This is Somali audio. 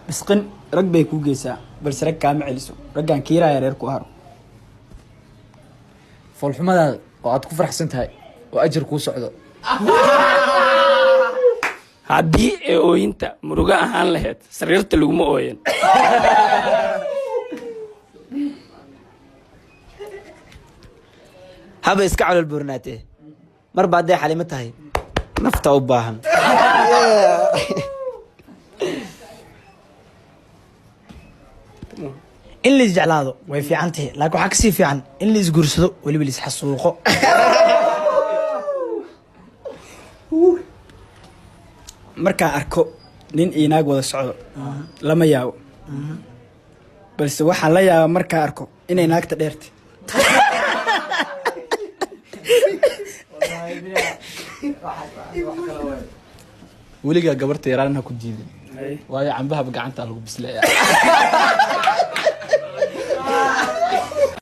bisqin rag bay ku geysaa balse rag kaama celiso raggan kiiraaya reer ku haro foolxumadaada oo aad ku faraxsan tahay oo ajar kuu socdo haddii ee ooyinta murugo ahaan lahayd sariirta laguma ooyan haba iska calool buurnaatee marba hadday xalimo tahay nafta u baahan in la isjeclaado way fiican tahay laakiin waxaa kasii fiican in la isguursado weliba la isxasuuqo markaan arko nin iyo naag wada socdo lama yaabo balse waxaan la yaabaa markaan arko inay naagta dheertay weligaa gabarta yaraan ha ku diidin waayo cambahaba gacanta lagu bisleeyaa